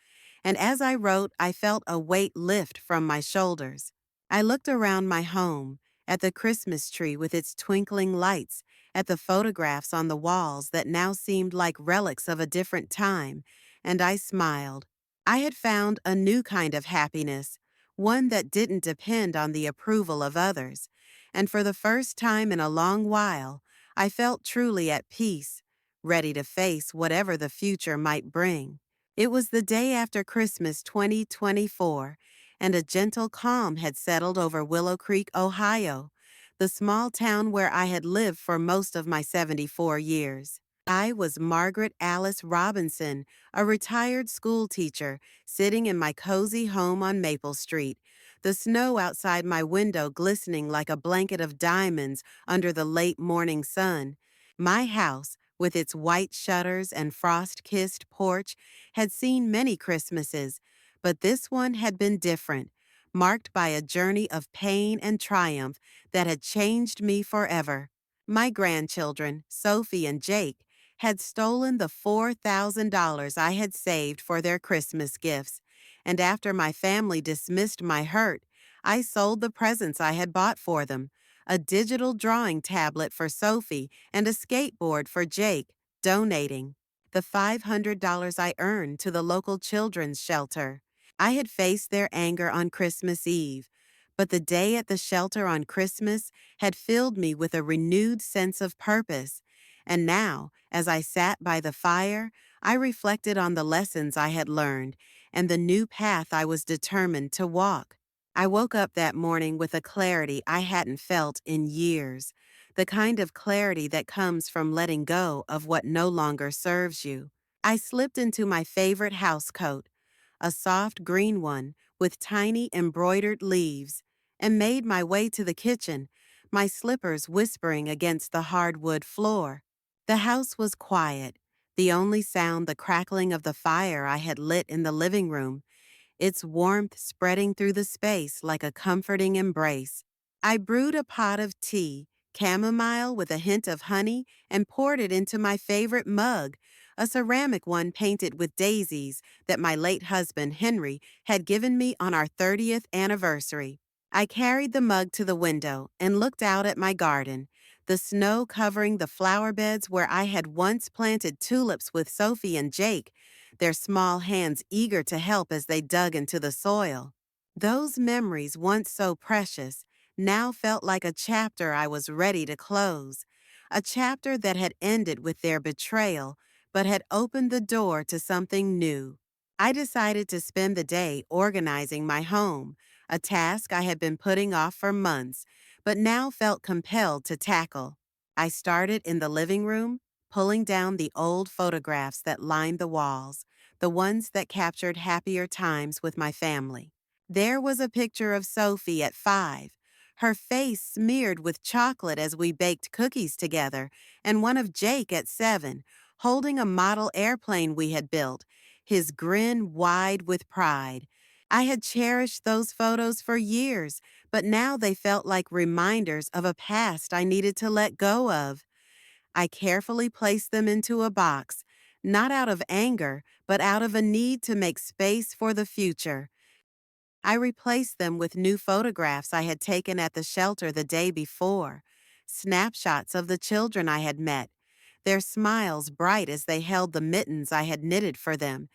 S1: and as I wrote, I felt a weight lift from my shoulders. I looked around my home, at the Christmas tree with its twinkling lights, at the photographs on the walls that now seemed like relics of a different time, and I smiled. I had found a new kind of happiness, one that didn't depend on the approval of others, and for the first time in a long while, I felt truly at peace, ready to face whatever the future might bring. It was the day after Christmas 2024, and a gentle calm had settled over Willow Creek, Ohio, the small town where I had lived for most of my 74 years. I was Margaret Alice Robinson, a retired school teacher, sitting in my cozy home on Maple Street, the snow outside my window glistening like a blanket of diamonds under the late morning sun. My house, with its white shutters and frost-kissed porch, had seen many Christmases, but this one had been different, marked by a journey of pain and triumph that had changed me forever. My grandchildren, Sophie and Jake, had stolen the $4,000 I had saved for their Christmas gifts, and after my family dismissed my hurt, I sold the presents I had bought for them, a digital drawing tablet for Sophie and a skateboard for Jake, donating the $500 I earned to the local children's shelter. I had faced their anger on Christmas Eve, but the day at the shelter on Christmas had filled me with a renewed sense of purpose. And now, as I sat by the fire, I reflected on the lessons I had learned and the new path I was determined to walk. I woke up that morning with a clarity I hadn't felt in years, the kind of clarity that comes from letting go of what no longer serves you. I slipped into my favorite house coat, a soft green one with tiny embroidered leaves, and made my way to the kitchen, my slippers whispering against the hardwood floor. The house was quiet, the only sound the crackling of the fire I had lit in the living room, its warmth spreading through the space like a comforting embrace. I brewed a pot of tea, chamomile with a hint of honey, and poured it into my favorite mug, a ceramic one painted with daisies that my late husband, Henry, had given me on our 30th anniversary. I carried the mug to the window and looked out at my garden, the snow covering the flower beds where I had once planted tulips with Sophie and Jake, their small hands eager to help as they dug into the soil. Those memories, once so precious, now felt like a chapter I was ready to close, a chapter that had ended with their betrayal, but had opened the door to something new. I decided to spend the day organizing my home, a task I had been putting off for months, but now felt compelled to tackle. I started in the living room, pulling down the old photographs that lined the walls, the ones that captured happier times with my family. There was a picture of Sophie at 5, her face smeared with chocolate as we baked cookies together, and one of Jake at 7, holding a model airplane we had built, his grin wide with pride. I had cherished those photos for years, but now they felt like reminders of a past I needed to let go of. I carefully placed them into a box, not out of anger, but out of a need to make space for the future. I replaced them with new photographs I had taken at the shelter the day before, snapshots of the children I had met, their smiles bright as they held the mittens I had knitted for them,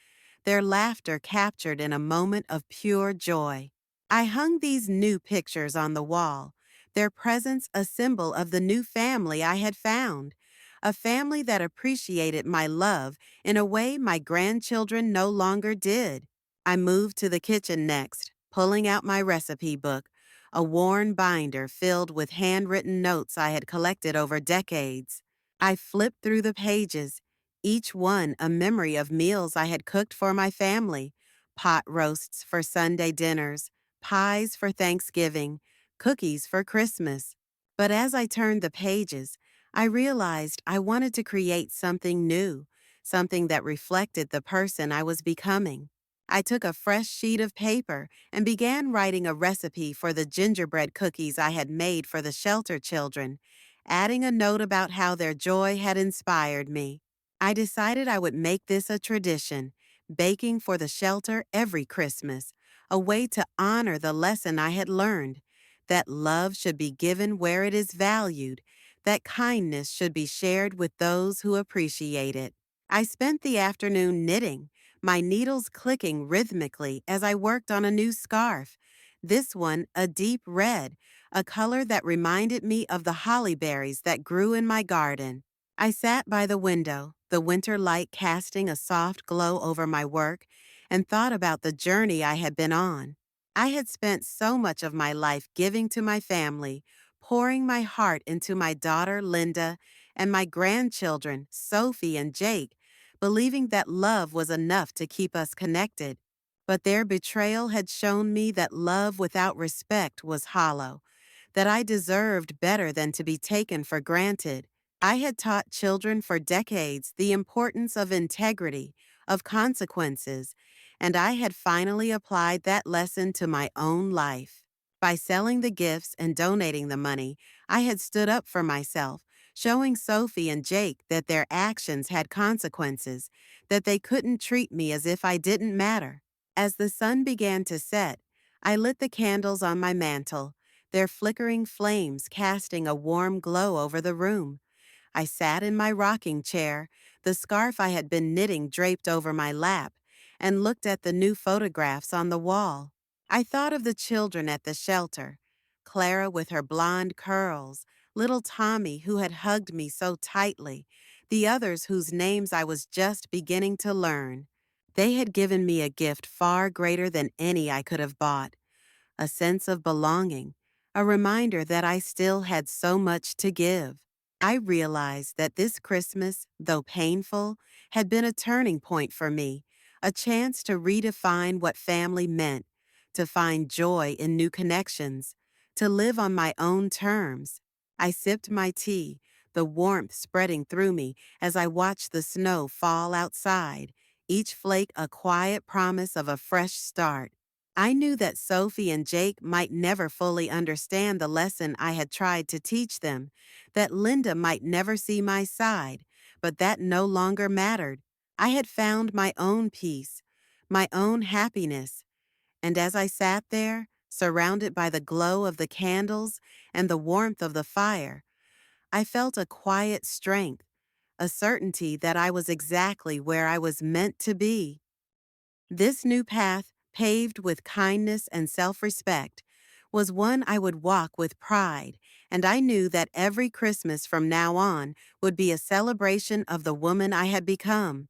S1: their laughter captured in a moment of pure joy. I hung these new pictures on the wall, their presence a symbol of the new family I had found, a family that appreciated my love in a way my grandchildren no longer did. I moved to the kitchen next, pulling out my recipe book, a worn binder filled with handwritten notes I had collected over decades. I flipped through the pages, each one a memory of meals I had cooked for my family, pot roasts for Sunday dinners, pies for Thanksgiving, cookies for Christmas. But as I turned the pages, I realized I wanted to create something new, something that reflected the person I was becoming. I took a fresh sheet of paper and began writing a recipe for the gingerbread cookies I had made for the shelter children, adding a note about how their joy had inspired me. I decided I would make this a tradition, baking for the shelter every Christmas, a way to honor the lesson I had learned that love should be given where it is valued, that kindness should be shared with those who appreciate it. I spent the afternoon knitting, my needles clicking rhythmically as I worked on a new scarf. This one, a deep red, a color that reminded me of the holly berries that grew in my garden. I sat by the window, the winter light casting a soft glow over my work, and thought about the journey I had been on. I had spent so much of my life giving to my family, pouring my heart into my daughter Linda and my grandchildren Sophie and Jake, believing that love was enough to keep us connected. But their betrayal had shown me that love without respect was hollow, that I deserved better than to be taken for granted. I had taught children for decades the importance of integrity, of consequences, and I had finally applied that lesson to my own life. By selling the gifts and donating the money, I had stood up for myself, showing Sophie and Jake that their actions had consequences, that they couldn't treat me as if I didn't matter. As the sun began to set, I lit the candles on my mantel, their flickering flames casting a warm glow over the room. I sat in my rocking chair, the scarf I had been knitting draped over my lap, and looked at the new photographs on the wall. I thought of the children at the shelter, Clara with her blonde curls, little Tommy who had hugged me so tightly, the others whose names I was just beginning to learn. They had given me a gift far greater than any I could have bought, a sense of belonging, a reminder that I still had so much to give. I realized that this Christmas, though painful, had been a turning point for me, a chance to redefine what family meant, to find joy in new connections, to live on my own terms. I sipped my tea, the warmth spreading through me as I watched the snow fall outside, each flake a quiet promise of a fresh start. I knew that Sophie and Jake might never fully understand the lesson I had tried to teach them, that Linda might never see my side, but that no longer mattered. I had found my own peace, my own happiness, and as I sat there, surrounded by the glow of the candles and the warmth of the fire, I felt a quiet strength, a certainty that I was exactly where I was meant to be. This new path, paved with kindness and self-respect, was one I would walk with pride, and I knew that every Christmas from now on would be a celebration of the woman I had become.